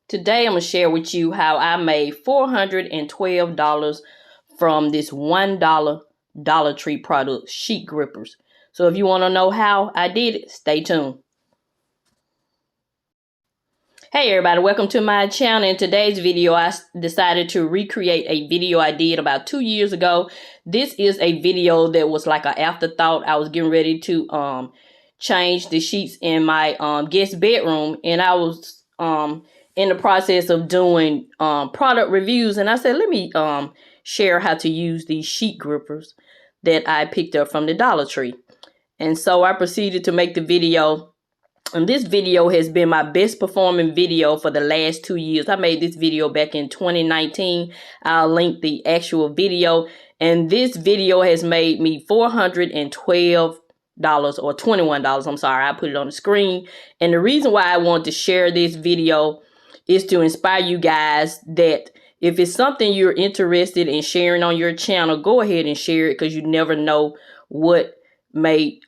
Today I'm going to share with you how I made $412 from this $1 Dollar Tree product, sheet grippers. So if you want to know how I did it, stay tuned. Hey everybody, welcome to my channel. In today's video, I decided to recreate a video I did about 2 years ago. This is a video that was like an afterthought. I was getting ready to change the sheets in my guest bedroom, and I was in the process of doing product reviews, and I said, let me share how to use these sheet grippers that I picked up from the Dollar Tree. And so I proceeded to make the video. And this video has been my best performing video for the last 2 years. I made this video back in 2019. I'll link the actual video. And this video has made me $412 or $21. I'm sorry, I put it on the screen. And the reason why I want to share this video is to inspire you guys that if it's something you're interested in sharing on your channel, go ahead and share it, because you never know what may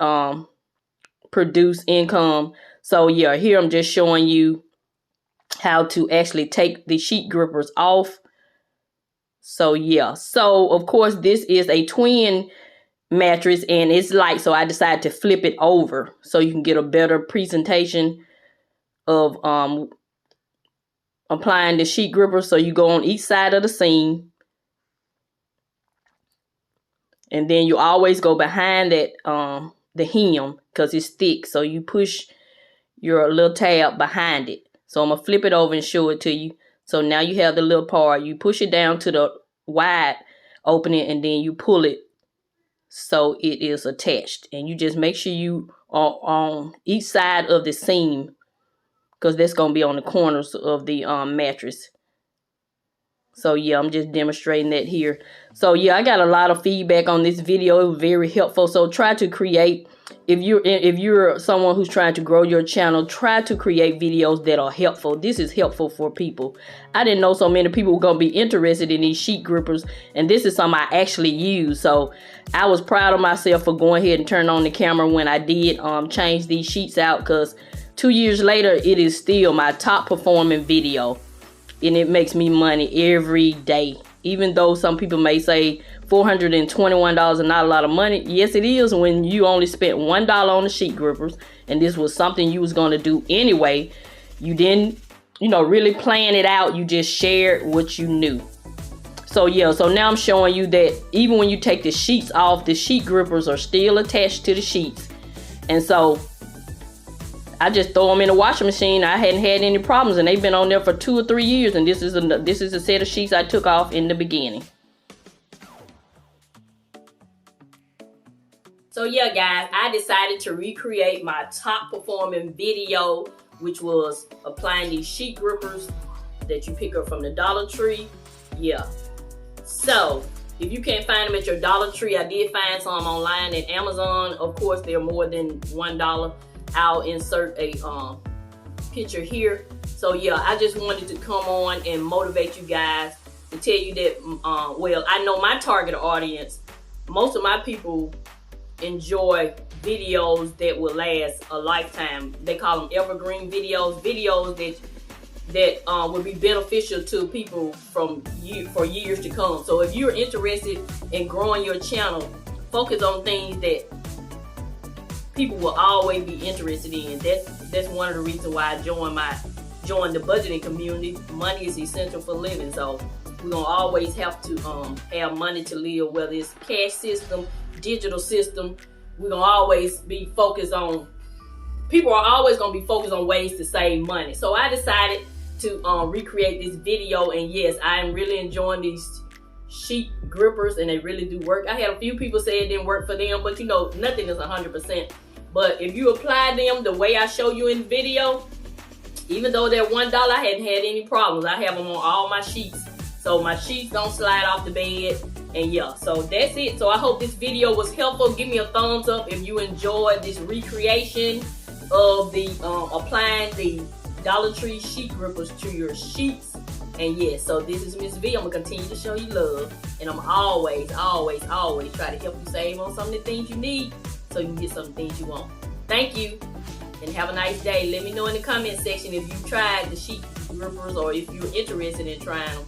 produce income. So yeah, here I'm just showing you how to actually take the sheet grippers off. So yeah, so of course this is a twin mattress and it's light, so I decided to flip it over so you can get a better presentation of applying the sheet gripper. So you go on each side of the seam, and then you always go behind that the hem, because it's thick, so you push your little tab behind it. So I'm gonna flip it over and show it to you. So now you have the little part, you push it down to the wide opening, and then you pull it so it is attached, and you just make sure you are on each side of the seam, because that's going to be on the corners of the mattress. So yeah, I'm just demonstrating that here. So yeah, I got a lot of feedback on this video. It was very helpful. So try to create, if you're someone who's trying to grow your channel, try to create videos that are helpful. This is helpful for people. I didn't know so many people were going to be interested in these sheet grippers, and this is something I actually use. So I was proud of myself for going ahead and turning on the camera when I did change these sheets out, because 2 years later, it is still my top performing video, and it makes me money every day. Even though some people may say $421 is not a lot of money. Yes, it is when you only spent $1 on the sheet grippers, and this was something you was going to do anyway. You didn't, really plan it out. You just shared what you knew. So yeah, so now I'm showing you that even when you take the sheets off, the sheet grippers are still attached to the sheets. And so I just throw them in the washing machine. I hadn't had any problems, and they've been on there for 2 or 3 years. And this is a set of sheets I took off in the beginning. So yeah, guys, I decided to recreate my top performing video, which was applying these sheet grippers that you pick up from the Dollar Tree. Yeah. So if you can't find them at your Dollar Tree, I did find some online at Amazon. Of course, they're more than $1. I'll insert a picture here. So yeah, I just wanted to come on and motivate you guys to tell you that, well, I know my target audience, most of my people enjoy videos that will last a lifetime. They call them evergreen videos, that will be beneficial to people for years to come. So if you're interested in growing your channel, focus on things that people will always be interested in. That's one of the reasons why I joined the budgeting community. Money is essential for living, so we're gonna always have to have money to live, whether it's cash system, digital system. We're gonna always be focused on, people are always gonna be focused on ways to save money. So I decided to recreate this video, and yes, I am really enjoying these sheet grippers, and they really do work. I had a few people say it didn't work for them, but nothing is 100%. But if you apply them the way I show you in the video, even though they're $1, I hadn't had any problems. I have them on all my sheets, so my sheets don't slide off the bed. And yeah, so that's it. So I hope this video was helpful. Give me a thumbs up if you enjoyed this recreation of the applying the Dollar Tree sheet grippers to your sheets. And yes, so this is Mrs Vee. I'm gonna continue to show you love, and I'm always try to help you save on some of the things you need, so you can get some things you want. Thank you. and have a nice day. Let me know in the comment section if you tried the sheet grippers or if you're interested in trying them.